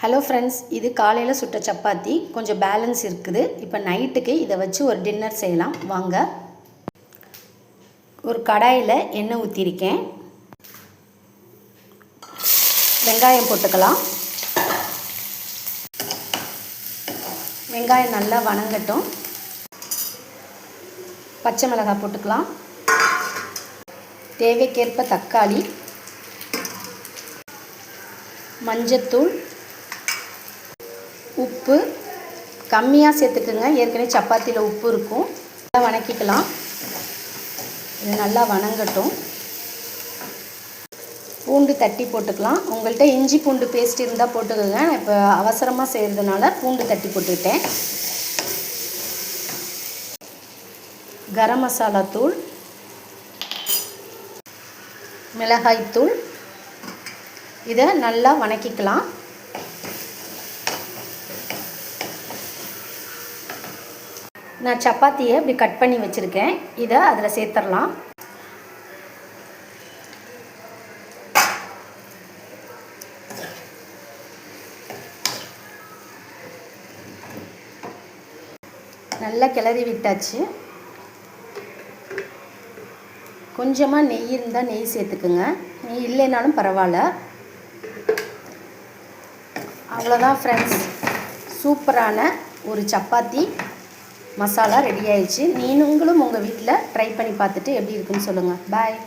Hello friends, இது காலையில் சுட்ட சப்பாத்தி கொஞ்சம் பேலன்ஸ் இருக்குது. இப்போ நைட்டுக்கு இதை வச்சு ஒரு டின்னர் செய்யலாம் வாங்க. ஒரு கடாயில் எண்ணெய் ஊற்றிருக்கேன். வெங்காயம் போட்டுக்கலாம். வெங்காயம் நல்லா வணங்கட்டும். பச்சை மிளகாய் போட்டுக்கலாம். தேவைக்கேற்ப தக்காளி, மஞ்சத்தூள், உப்பு கம்மியாக சேர்த்துக்குங்க. ஏற்கனவே சப்பாத்தியில் உப்பு இருக்கும். நல்லா வணக்கிக்கலாம். இது நல்லா வணங்கட்டும். பூண்டு தட்டி போட்டுக்கலாம். உங்கள்கிட்ட இஞ்சி பூண்டு பேஸ்ட் இருந்தால் போட்டுக்கோங்க. நான் இப்போ அவசரமாக செய்கிறதுனால பூண்டு தட்டி போட்டுக்கிட்டேன். கரம் மசாலா தூள், மிளகாய்த்தூள், இதை நல்லா வணக்கிக்கலாம். நான் சப்பாத்தியை இப்படி கட் பண்ணி வச்சுருக்கேன். இதை அதில் சேர்த்துடலாம். நல்லா கிளறி விட்டாச்சு. கொஞ்சமாக நெய் இருந்தால் நெய் சேர்த்துக்குங்க. நெய் இல்லைனாலும் பரவாயில்ல. அவ்வளோதான் ஃப்ரெண்ட்ஸ், சூப்பரான ஒரு சப்பாத்தி மசாலா ரெடி ஆயிடுச்சு. நீங்களும் உங்கள் வீட்டில் ட்ரை பண்ணி பார்த்துட்டு எப்படி இருக்குன்னு சொல்லுங்கள். பாய்.